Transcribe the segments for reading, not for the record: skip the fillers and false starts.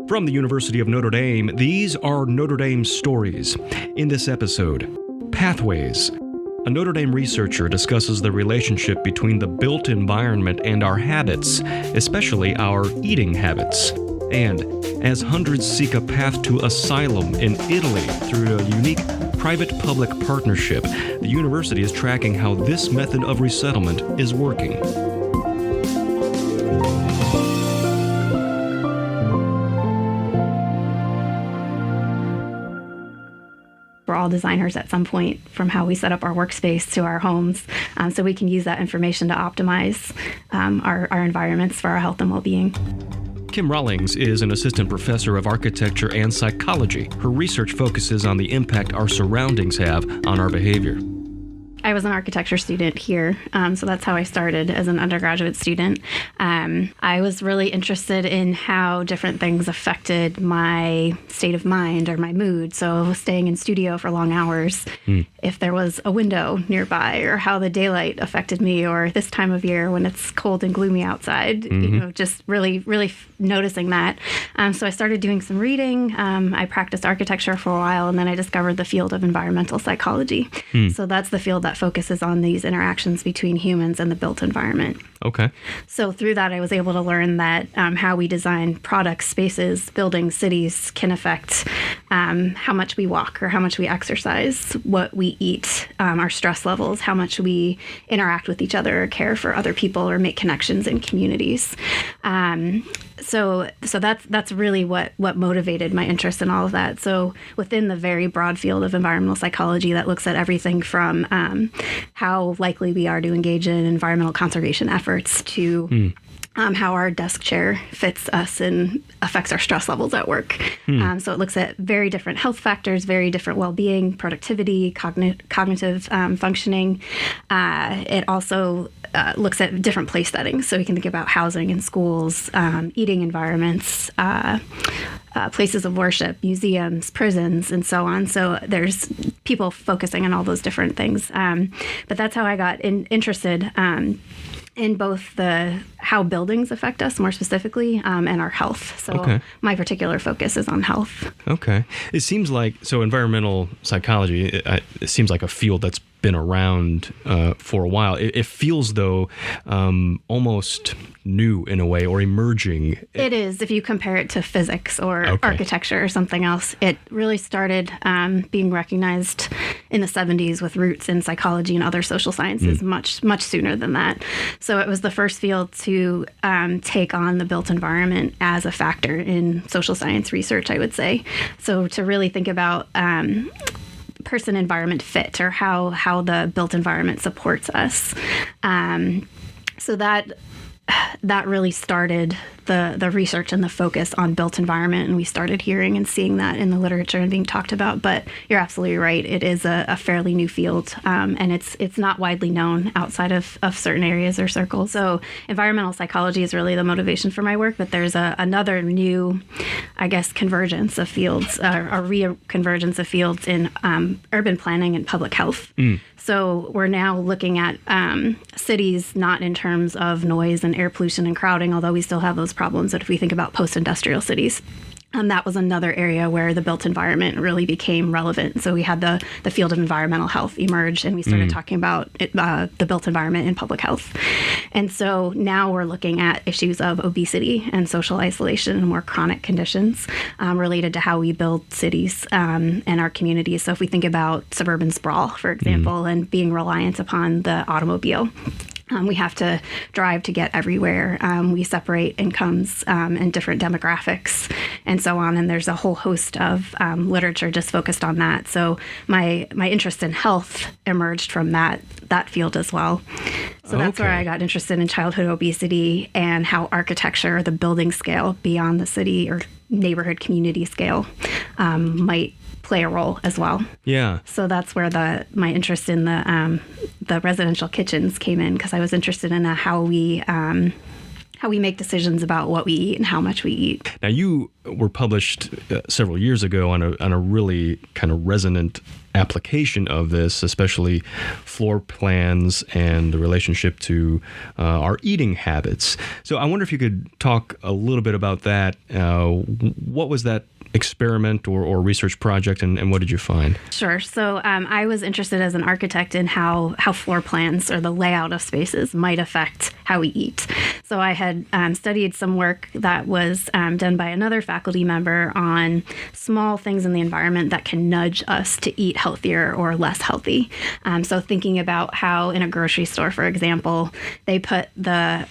From the University of Notre Dame, these are Notre Dame stories. In this episode, Pathways. A Notre Dame researcher discusses the relationship between the built environment and our habits, especially our eating habits. And as hundreds seek a path to asylum in Italy through a unique private-public partnership, the university is tracking how this method of resettlement is working. We're all designers at some point, from how we set up our workspace to our homes, so we can use that information to optimize our environments for our health and well-being. Kim Rawlings is an assistant professor of architecture and psychology. Her research focuses on the impact our surroundings have on our behavior. I was an architecture student here, so that's how I started as an undergraduate student. I was really interested in how different things affected my state of mind or my mood. So staying in studio for long hours, if there was a window nearby, or how the daylight affected me, or this time of year when it's cold and gloomy outside, just really noticing that. So I started doing some reading. I practiced architecture for a while, and then I discovered the field of environmental psychology. So that's the field that focuses on these interactions between humans and the built environment. Okay. So through that, I was able to learn that how we design products, spaces, buildings, cities can affect how much we walk or how much we exercise, what we eat, our stress levels, how much we interact with each other or care for other people or make connections in communities. So that's really what motivated my interest in all of that. So within the very broad field of environmental psychology that looks at everything from how likely we are to engage in environmental conservation efforts to how our desk chair fits us and affects our stress levels at work. So it looks at very different health factors, very different well-being, productivity, cognitive functioning. It also looks at different place settings. So we can think about housing and schools, eating environments, places of worship, museums, prisons, and so on. So there's people focusing on all those different things. But that's how I got interested in both how buildings affect us more specifically and our health. So my particular focus is on health. Okay. It seems like, environmental psychology, it seems like a field that's been around for a while. It feels, though, almost new in a way, or emerging. It is. If you compare it to physics or architecture or something else, it really started being recognized in the 70s with roots in psychology and other social sciences much sooner than that. So it was the first field to take on the built environment as a factor in social science research, I would say. So to really think about person-environment fit, or how the built environment supports us. So that really started the research and the focus on built environment, and we started hearing and seeing that in the literature and being talked about. But you're absolutely right; it is a fairly new field, and it's not widely known outside of certain areas or circles. So environmental psychology is really the motivation for my work, but there's another new, I guess, convergence of fields, a reconvergence of fields in urban planning and public health. So we're now looking at cities not in terms of noise and air pollution and crowding, although we still have those problems. But if we think about post-industrial cities, that was another area where the built environment really became relevant. So we had the field of environmental health emerge, and we started talking about the built environment in public health. And so now we're looking at issues of obesity and social isolation and more chronic conditions related to how we build cities and our communities. So if we think about suburban sprawl, for example, and being reliant upon the automobile, we have to drive to get everywhere. We separate incomes and different demographics and so on. And there's a whole host of literature just focused on that. So my interest in health emerged from that field as well. So that's where I got interested in childhood obesity and how architecture, the building scale beyond the city or neighborhood community scale, might play a role as well. Yeah. So that's where my interest in the residential kitchens came in, because I was interested in how we how we make decisions about what we eat and how much we eat. Now, you were published several years ago on a really kind of resonant application of this, especially floor plans and the relationship to our eating habits. So I wonder if you could talk a little bit about that. What was that experiment or research project, and what did you find? Sure. So I was interested as an architect in how floor plans or the layout of spaces might affect how we eat. So I had studied some work that was done by another faculty member on small things in the environment that can nudge us to eat healthier or less healthy. So thinking about how in a grocery store, for example, they put the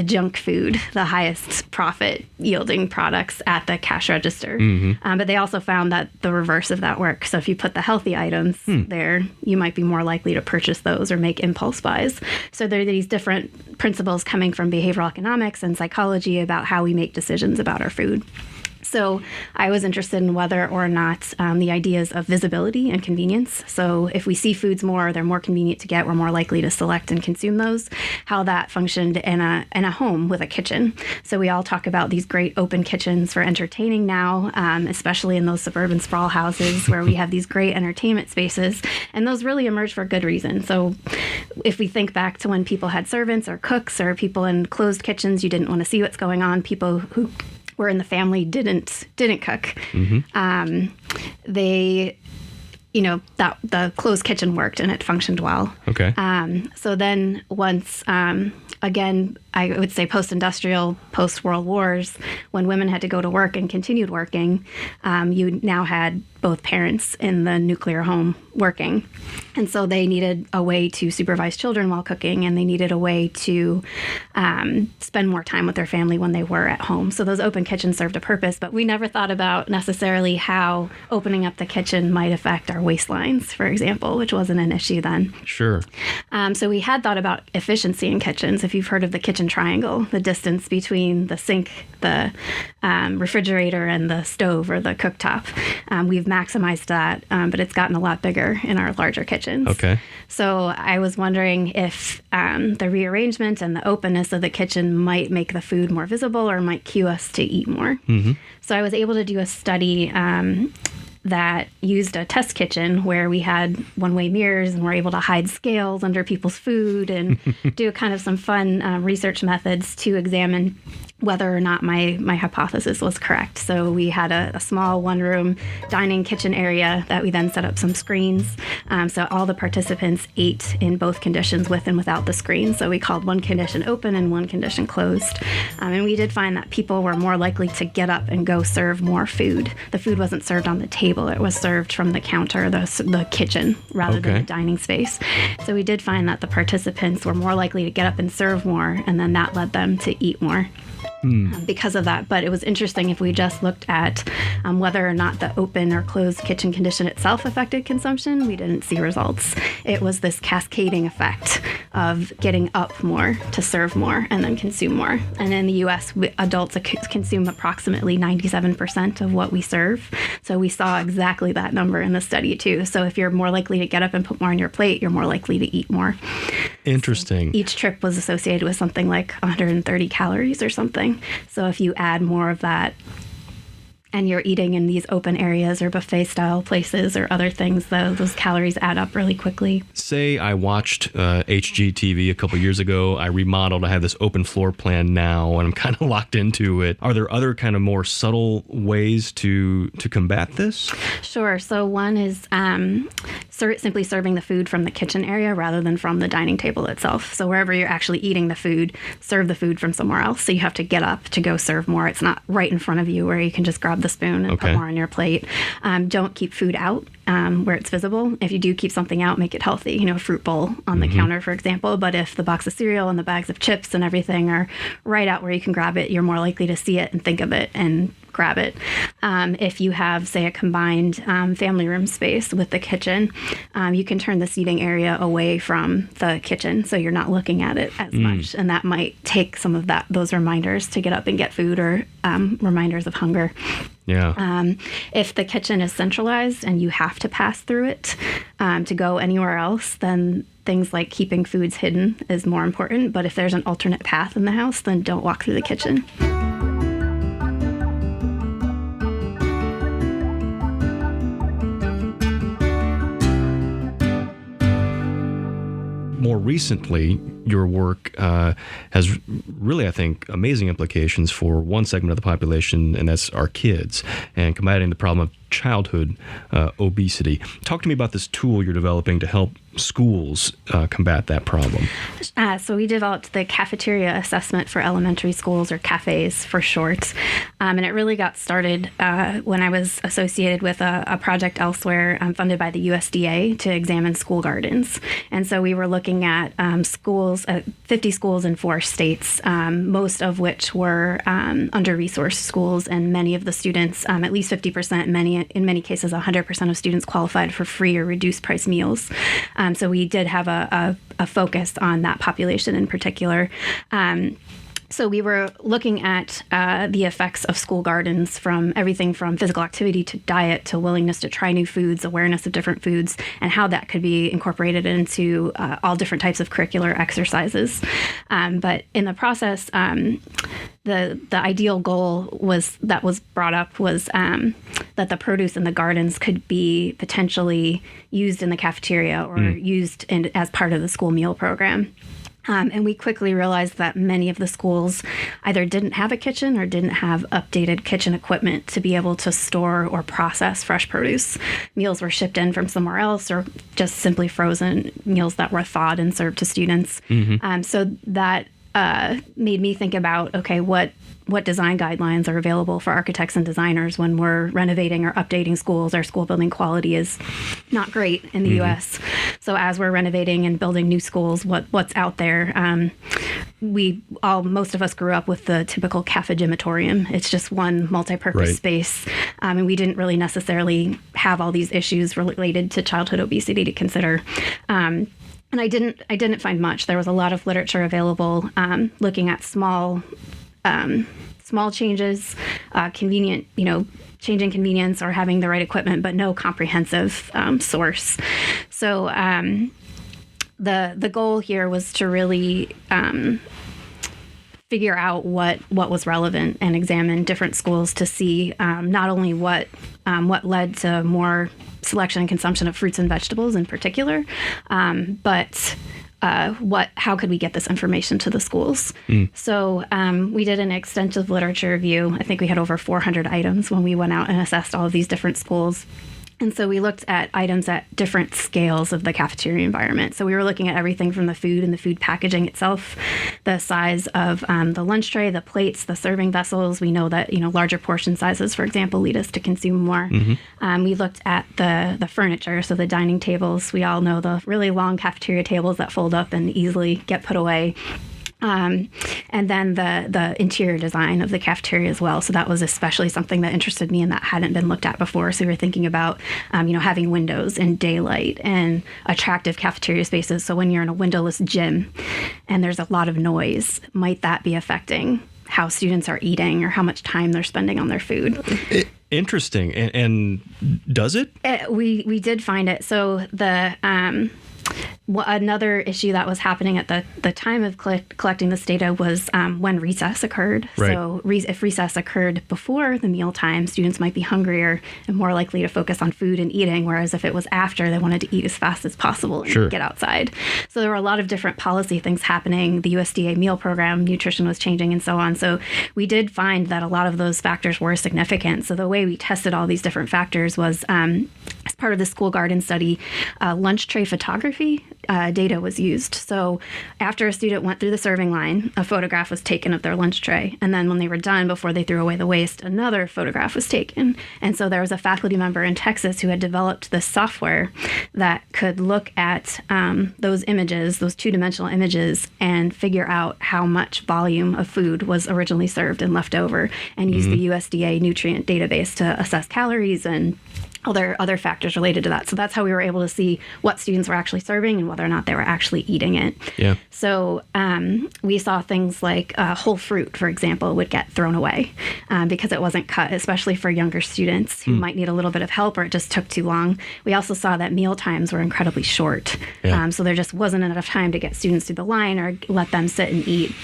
junk food, the highest profit yielding products at the cash register. Mm-hmm. But they also found that the reverse of that works. So if you put the healthy items there, you might be more likely to purchase those or make impulse buys. So there are these different principles coming from behavioral economics and psychology about how we make decisions about our food. So I was interested in whether or not the ideas of visibility and convenience. So if we see foods more, they're more convenient to get, we're more likely to select and consume those, how that functioned in a home with a kitchen. So we all talk about these great open kitchens for entertaining now, especially in those suburban sprawl houses where we have these great entertainment spaces. And those really emerged for a good reason. So if we think back to when people had servants or cooks or people in closed kitchens, you didn't want to see what's going on. People who were in the family didn't cook. Mm-hmm. They, that the closed kitchen worked and it functioned well. Okay. So then once, again, I would say post-industrial, post-world wars, when women had to go to work and continued working, you now had both parents in the nuclear home working. And so they needed a way to supervise children while cooking, and they needed a way to spend more time with their family when they were at home. So those open kitchens served a purpose, but we never thought about necessarily how opening up the kitchen might affect our waistlines, for example, which wasn't an issue then. Sure. So we had thought about efficiency in kitchens. If you've heard of the kitchen triangle, the distance between the sink, the refrigerator, and the stove or the cooktop, we've maximized that, but it's gotten a lot bigger in our larger kitchens. Okay. So I was wondering if the rearrangement and the openness of the kitchen might make the food more visible or might cue us to eat more. Mm-hmm. So I was able to do a study that used a test kitchen where we had one-way mirrors and were able to hide scales under people's food and do kind of some fun research methods to examine whether or not my hypothesis was correct. So we had a small one-room dining kitchen area that we then set up some screens. So all the participants ate in both conditions, with and without the screen. So we called one condition open and one condition closed. And we did find that people were more likely to get up and go serve more food. The food wasn't served on the table. It was served from the counter, the kitchen, rather than the dining space. So we did find that the participants were more likely to get up and serve more, and then that led them to eat more. Because of that. But it was interesting if we just looked at whether or not the open or closed kitchen condition itself affected consumption, we didn't see results. It was this cascading effect of getting up more to serve more and then consume more. And in the U.S., adults consume approximately 97% of what we serve. So we saw exactly that number in the study too. So if you're more likely to get up and put more on your plate, you're more likely to eat more. Interesting. So each trip was associated with something like 130 calories or something. So if you add more of that and you're eating in these open areas or buffet style places or other things, those calories add up really quickly. Say I watched HGTV a couple years ago. I remodeled. I have this open floor plan now, and I'm kind of locked into it. Are there other kind of more subtle ways to combat this? Sure. So one is simply serving the food from the kitchen area rather than from the dining table itself. So wherever you're actually eating the food, serve the food from somewhere else. So you have to get up to go serve more. It's not right in front of you where you can just grab the spoon and put more on your plate. Don't keep food out where it's visible. If you do keep something out, make it healthy. A fruit bowl on the counter, for example. But if the box of cereal and the bags of chips and everything are right out where you can grab it, you're more likely to see it and think of it and grab it. If you have, say, a combined family room space with the kitchen, you can turn the seating area away from the kitchen so you're not looking at it as much. And that might take some of those reminders to get up and get food or reminders of hunger. Yeah. If the kitchen is centralized and you have to pass through it to go anywhere else, then things like keeping foods hidden is more important. But if there's an alternate path in the house, then don't walk through the kitchen. More recently, your work has really, I think, amazing implications for one segment of the population, and that's our kids, and combating the problem of childhood obesity. Talk to me about this tool you're developing to help schools combat that problem. So we developed the cafeteria assessment for elementary schools, or cafes for short. And it really got started when I was associated with a project elsewhere funded by the USDA to examine school gardens. And so we were looking at schools, 50 schools in 4 states, most of which were under-resourced schools, and many of the students, at least 50%, in many cases 100% of students qualified for free or reduced price meals. So we did have a focus on that population in particular. So we were looking at the effects of school gardens, from everything from physical activity to diet to willingness to try new foods, awareness of different foods, and how that could be incorporated into all different types of curricular exercises. But in the process, the ideal goal was brought up was that the produce in the gardens could be potentially used in the cafeteria or used as part of the school meal program. And we quickly realized that many of the schools either didn't have a kitchen or didn't have updated kitchen equipment to be able to store or process fresh produce. Meals were shipped in from somewhere else, or just simply frozen meals that were thawed and served to students. So that made me think about, okay, what design guidelines are available for architects and designers when we're renovating or updating schools. Our school building quality is not great in the U.S. So as we're renovating and building new schools, what's out there? Most of us grew up with the typical cafegimatorium. It's just one multi-purpose space, and we didn't really necessarily have all these issues related to childhood obesity to consider. And I didn't find much. There was a lot of literature available looking at small changes, changing convenience or having the right equipment, but no comprehensive source. So the goal here was to really figure out what was relevant and examine different schools to see not only what led to more selection and consumption of fruits and vegetables in particular, but how could we get this information to the schools? So we did an extensive literature review. I think we had over 400 items when we went out and assessed all of these different schools. And so we looked at items at different scales of the cafeteria environment. So we were looking at everything from the food and the food packaging itself, the size of the lunch tray, the plates, the serving vessels. We know that larger portion sizes, for example, lead us to consume more. We looked at the furniture, so the dining tables. We all know the really long cafeteria tables that fold up and easily get put away. And then the interior design of the cafeteria as well. So that was especially something that interested me and that hadn't been looked at before. So we were thinking about, having windows and daylight and attractive cafeteria spaces. So when you're in a windowless gym and there's a lot of noise, might that be affecting how students are eating or how much time they're spending on their food? Interesting. And does it? We did find it. So another issue that was happening at the time of collecting this data was when recess occurred. Right. So if recess occurred before the meal time, students might be hungrier and more likely to focus on food and eating, whereas if it was after, they wanted to eat as fast as possible and get outside. So there were a lot of different policy things happening. The USDA meal program, nutrition was changing, and so on. So we did find that a lot of those factors were significant. So the way we tested all these different factors was as part of the school garden study, lunch tray photography data was used. So after a student went through the serving line, a photograph was taken of their lunch tray. And then when they were done, before they threw away the waste, another photograph was taken. And so there was a faculty member in Texas who had developed this software that could look at those images, those two-dimensional images, and figure out how much volume of food was originally served and left over, and use the USDA nutrient database to assess calories and other factors related to that. So that's how we were able to see what students were actually serving and whether or not they were actually eating it. Yeah. So we saw things like whole fruit, for example, would get thrown away because it wasn't cut, especially for younger students who might need a little bit of help or it just took too long. We also saw that meal times were incredibly short. Yeah. So there just wasn't enough time to get students through the line or let them sit and eat.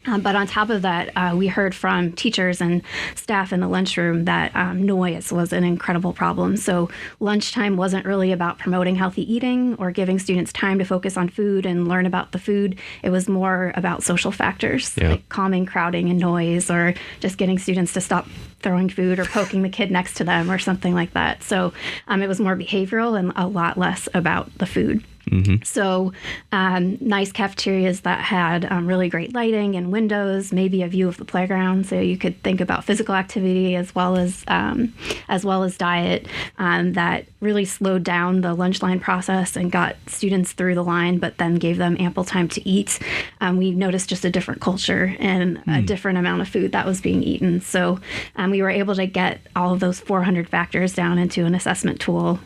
But on top of that, we heard from teachers and staff in the lunchroom that noise was an incredible problem. So lunchtime wasn't really about promoting healthy eating or giving students time to focus on food and learn about the food. It was more about social factors, like calming crowding and noise, or just getting students to stop throwing food or poking the kid next to them or something like that. So it was more behavioral and a lot less about the food. Mm-hmm. So nice cafeterias that had really great lighting and windows, maybe a view of the playground, so you could think about physical activity as well as diet. That really slowed down the lunch line process and got students through the line, but then gave them ample time to eat. We noticed just a different culture and a different amount of food that was being eaten. So we were able to get all of those 400 factors down into an assessment tool.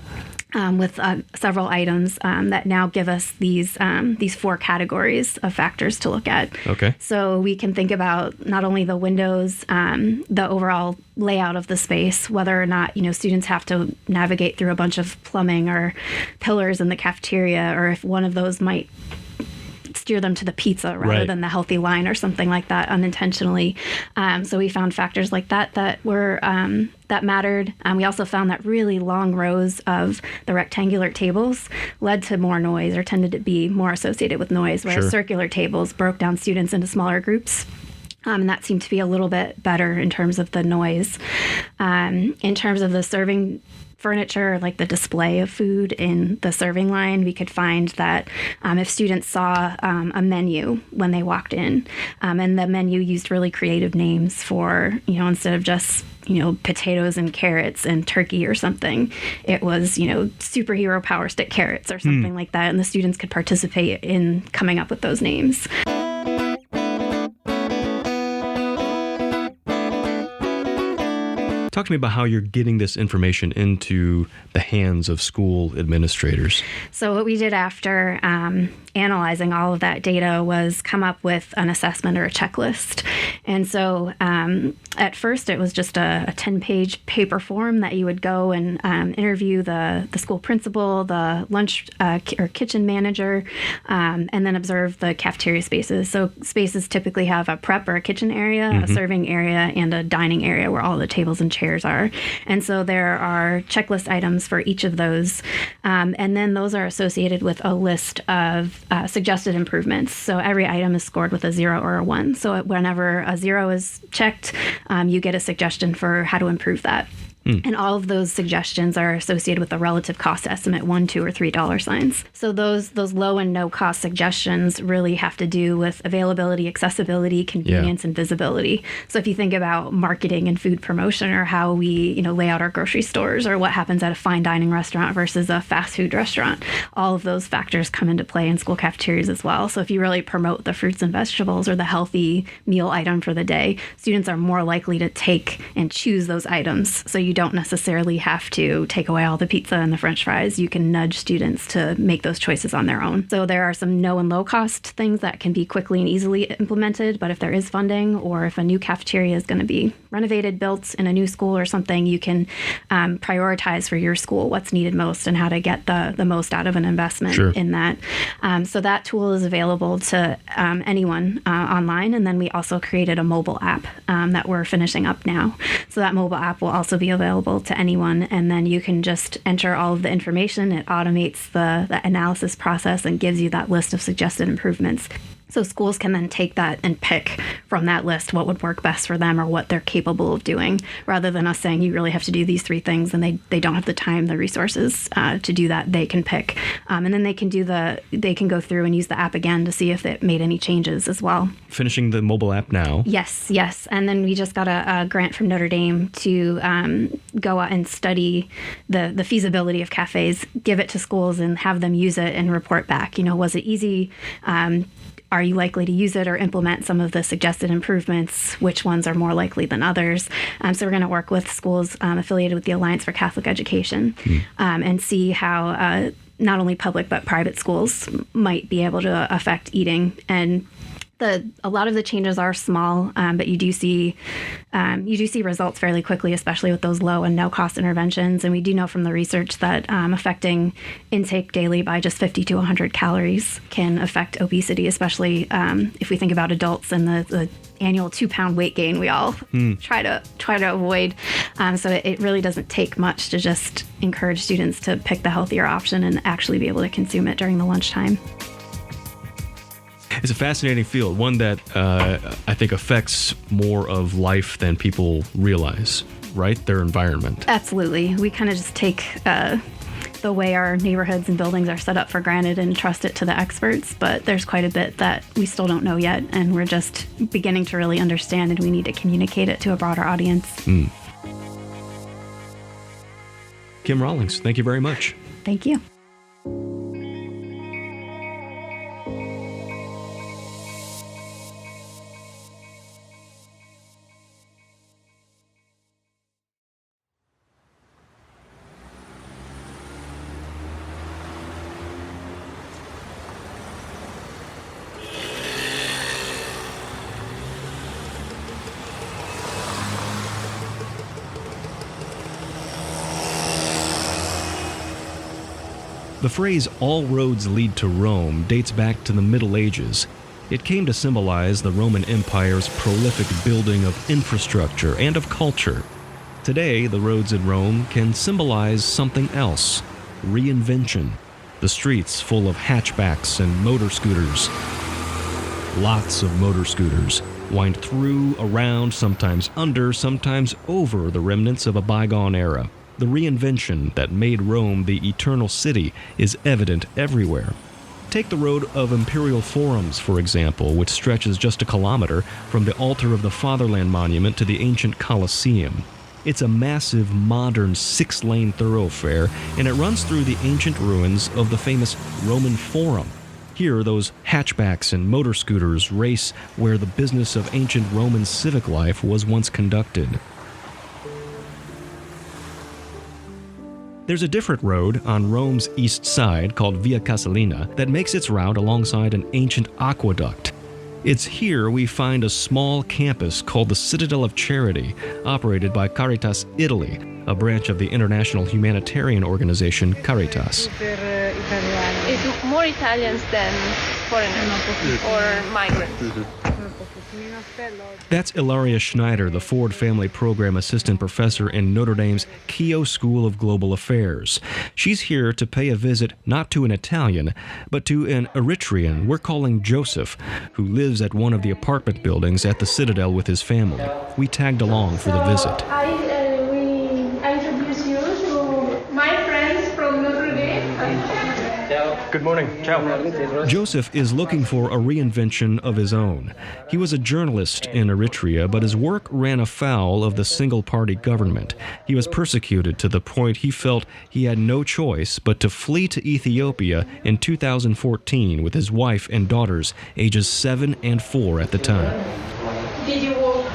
With several items that now give us these 4 categories of factors to look at. Okay. So we can think about not only the windows, the overall layout of the space, whether or not students have to navigate through a bunch of plumbing or pillars in the cafeteria, or if one of those might steer them to the pizza rather than the healthy line or something like that unintentionally. So we found factors like that were that mattered. We also found that really long rows of the rectangular tables led to more noise or tended to be more associated with noise, whereas circular tables broke down students into smaller groups. And that seemed to be a little bit better in terms of the noise. In terms of the serving furniture, like the display of food in the serving line, we could find that if students saw a menu when they walked in, and the menu used really creative names for, instead of just potatoes and carrots and turkey or something, it was, superhero power stick carrots or something like that. And the students could participate in coming up with those names. Talk to me about how you're getting this information into the hands of school administrators. So what we did after analyzing all of that data was come up with an assessment or a checklist. And so at first it was just a 10-page paper form that you would go and interview the school principal, the lunch or kitchen manager, and then observe the cafeteria spaces. So spaces typically have a prep or a kitchen area, a serving area, and a dining area where all the tables and chairs are. And so there are checklist items for each of those. And then those are associated with a list of suggested improvements. So every item is scored with a 0 or a 1. So whenever a 0 is checked, you get a suggestion for how to improve that. And all of those suggestions are associated with a relative cost estimate, $1, $2, or $3 signs. So those low and no cost suggestions really have to do with availability, accessibility, convenience, and visibility. So if you think about marketing and food promotion, or how we lay out our grocery stores, or what happens at a fine dining restaurant versus a fast food restaurant, all of those factors come into play in school cafeterias as well. So if you really promote the fruits and vegetables or the healthy meal item for the day, students are more likely to take and choose those items. So you don't necessarily have to take away all the pizza and the French fries. You can nudge students to make those choices on their own. So there are some no and low cost things that can be quickly and easily implemented, but if there is funding, or if a new cafeteria is going to be renovated, built in a new school or something, you can prioritize for your school what's needed most and how to get the most out of an investment in that. So that tool is available to anyone online. And then we also created a mobile app that we're finishing up now. So that mobile app will also be available to anyone, and then you can just enter all of the information. It automates the analysis process and gives you that list of suggested improvements. So schools can then take that and pick from that list what would work best for them or what they're capable of doing, rather than us saying you really have to do these 3 things and they don't have the time, the resources to do that. They can pick, and then they can go through and use the app again to see if it made any changes as well. Finishing the mobile app now. Yes. And then we just got a grant from Notre Dame to go out and study the feasibility of cafes, give it to schools and have them use it and report back. Was it easy? Are you likely to use it or implement some of the suggested improvements? Which ones are more likely than others? So we're going to work with schools affiliated with the Alliance for Catholic Education and see how not only public but private schools might be able to affect eating. And a lot of the changes are small, but you do see results fairly quickly, especially with those low and no cost interventions. And we do know from the research that affecting intake daily by just 50 to 100 calories can affect obesity, especially if we think about adults and the annual 2-pound weight gain we all try to avoid. So it really doesn't take much to just encourage students to pick the healthier option and actually be able to consume it during the lunchtime. It's a fascinating field, one that I think affects more of life than people realize, right? Their environment. Absolutely. We kind of just take the way our neighborhoods and buildings are set up for granted and trust it to the experts, but there's quite a bit that we still don't know yet, and we're just beginning to really understand, and we need to communicate it to a broader audience. Kim Rawlings, thank you very much. Thank you. The phrase, "all roads lead to Rome," dates back to the Middle Ages. It came to symbolize the Roman Empire's prolific building of infrastructure and of culture. Today, the roads in Rome can symbolize something else: reinvention. The streets full of hatchbacks and motor scooters. Lots of motor scooters wind through, around, sometimes under, sometimes over the remnants of a bygone era. The reinvention that made Rome the eternal city is evident everywhere. Take the road of Imperial Forums, for example, which stretches just a kilometer from the altar of the Fatherland Monument to the ancient Colosseum. It's a massive, modern 6-lane thoroughfare, and it runs through the ancient ruins of the famous Roman Forum. Here, those hatchbacks and motor scooters race where the business of ancient Roman civic life was once conducted. There's a different road on Rome's east side called Via Casalina that makes its route alongside an ancient aqueduct. It's here we find a small campus called the Citadel of Charity, operated by Caritas Italy, a branch of the international humanitarian organization Caritas. It's more Italians than foreigners or migrants. That's Ilaria Schneider, the Ford Family Program Assistant Professor in Notre Dame's Keough School of Global Affairs. She's here to pay a visit not to an Italian, but to an Eritrean we're calling Joseph, who lives at one of the apartment buildings at the Citadel with his family. We tagged along for the visit. I introduce you to my friends from Notre Dame. Good morning. Ciao. Joseph is looking for a reinvention of his own. He was a journalist in Eritrea, but his work ran afoul of the single-party government. He was persecuted to the point he felt he had no choice but to flee to Ethiopia in 2014 with his wife and daughters, ages 7 and 4 at the time. Did you walk?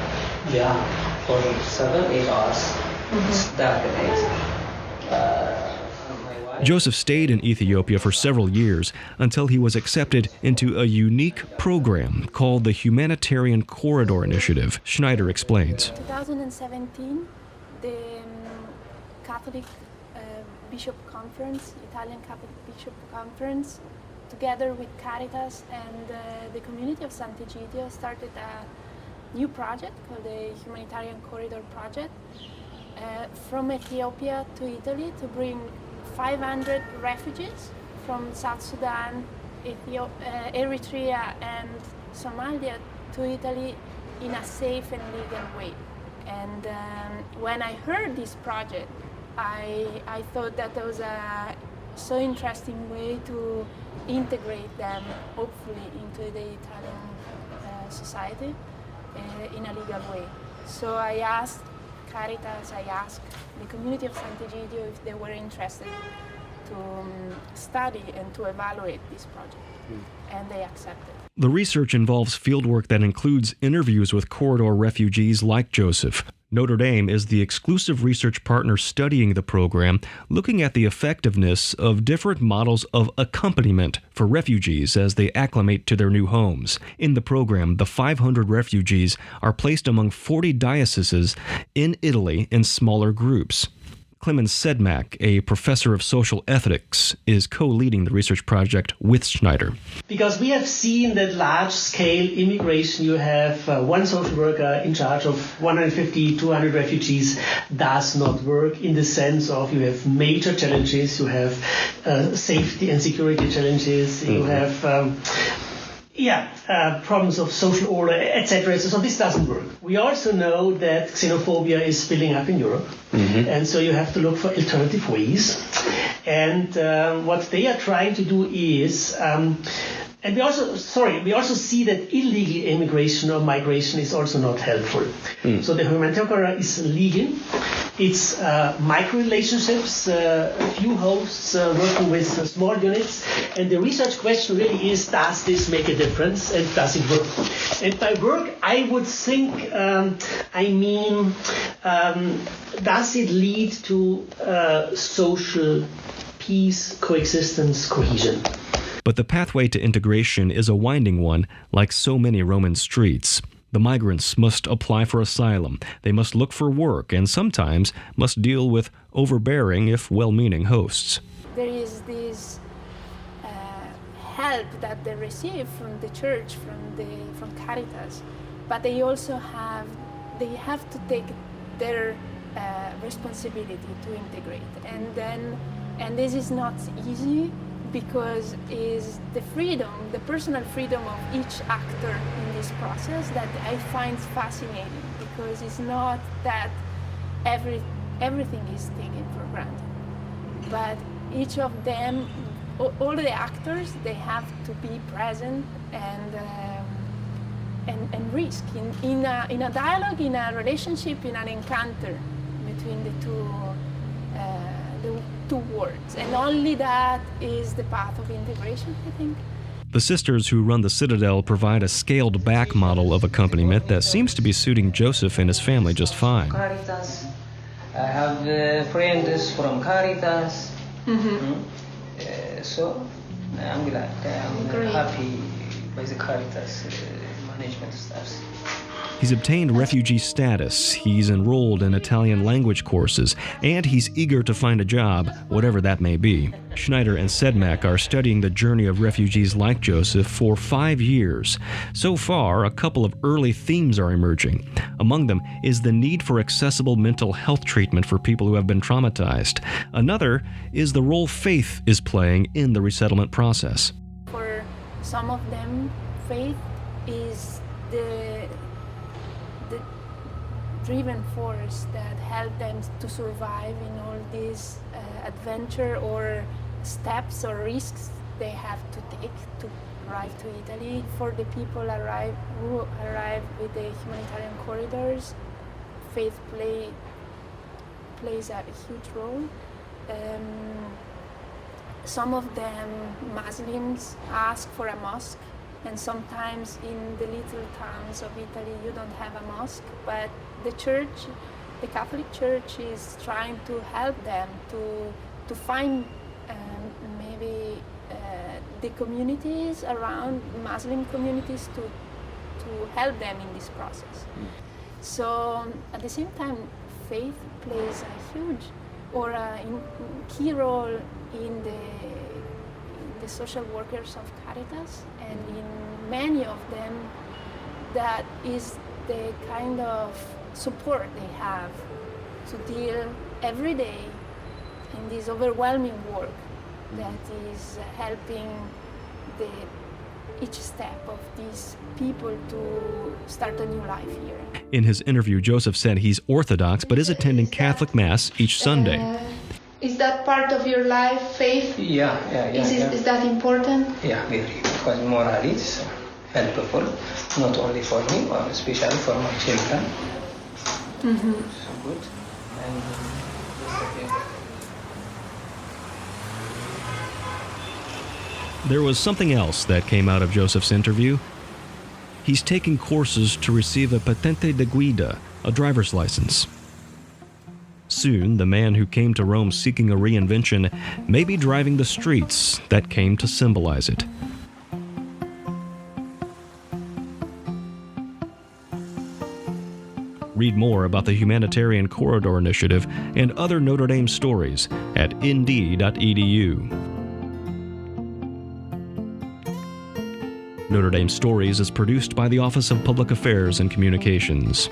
Yeah, for 7-8 hours. It's definite. Joseph stayed in Ethiopia for several years until he was accepted into a unique program called the Humanitarian Corridor Initiative. Schneider explains. In 2017, the Catholic Bishop Conference, Italian Catholic Bishop Conference, together with Caritas and the community of Sant'Egidio, started a new project called the Humanitarian Corridor Project from Ethiopia to Italy to bring 500 refugees from South Sudan, Eritrea and Somalia to Italy in a safe and legal way. And when I heard this project, I thought that there was a so interesting way to integrate them, hopefully, into the Italian society in a legal way. So I asked Caritas, I asked the community of Sant'Egidio if they were interested to study and to evaluate this project, and they accepted. The research involves fieldwork that includes interviews with corridor refugees like Joseph. Notre Dame is the exclusive research partner studying the program, looking at the effectiveness of different models of accompaniment for refugees as they acclimate to their new homes. In the program, the 500 refugees are placed among 40 dioceses in Italy in smaller groups. Clemens Sedmak, a professor of social ethics, is co-leading the research project with Schneider. Because we have seen that large-scale immigration, you have one social worker in charge of 150, 200 refugees, does not work in the sense of you have major challenges, you have safety and security challenges, you have problems of social order, etc. So this doesn't work. We also know that xenophobia is building up in Europe, and so you have to look for alternative ways. And what they are trying to do is, and we also see that illegal immigration or migration is also not helpful. So the humanitarian is legal. It's micro-relationships, a few hosts working with small units. And the research question really is, does this make a difference and does it work? And by work, I would think, does it lead to social peace, coexistence, cohesion? But the pathway to integration is a winding one, like so many Roman streets. The migrants must apply for asylum, they must look for work, and sometimes must deal with overbearing, if well-meaning, hosts. There is this help that they receive from the church, from Caritas, but they also have to take their responsibility to integrate, and this is not easy, because is the personal freedom of each actor in this process that I find fascinating, because it's not that everything is taken for granted, but each of them, all the actors, they have to be present and risk in a dialogue, in a relationship, in an encounter between the two words, and only that is the path of integration, I think. The sisters who run the Citadel provide a scaled-back model of accompaniment that seems to be suiting Joseph and his family just fine. Caritas. I have friends from Caritas. So I'm glad. I'm happy by the Caritas management staff. He's obtained refugee status, he's enrolled in Italian language courses, and he's eager to find a job, whatever that may be. Schneider and Sedmak are studying the journey of refugees like Joseph for 5 years. So far, a couple of early themes are emerging. Among them is the need for accessible mental health treatment for people who have been traumatized. Another is the role faith is playing in the resettlement process. For some of them, faith is the driven force that help them to survive in all these adventure or steps or risks they have to take to arrive to Italy. For the people who arrive with the humanitarian corridors, faith plays a huge role. Some of them, Muslims, ask for a mosque. And sometimes in the little towns of Italy you don't have a mosque, but the church, the Catholic Church, is trying to help them to find maybe the communities around, Muslim communities, to help them in this process. So at the same time, faith plays a huge or a key role in the social workers of Caritas, and in many of them that is the kind of support they have to deal every day in this overwhelming work that is helping each step of these people to start a new life here. In his interview, Joseph said he's Orthodox but is attending Catholic Mass each Sunday. Is that part of your life, faith? Yeah. Is that important? Yeah, very. Because morally it's helpful, not only for me, but especially for my children. Mm-hmm. So good. And There was something else that came out of Joseph's interview. He's taking courses to receive a patente de guida, a driver's license. Soon, the man who came to Rome seeking a reinvention may be driving the streets that came to symbolize it. Read more about the Humanitarian Corridor Initiative and other Notre Dame stories at nd.edu. Notre Dame Stories is produced by the Office of Public Affairs and Communications.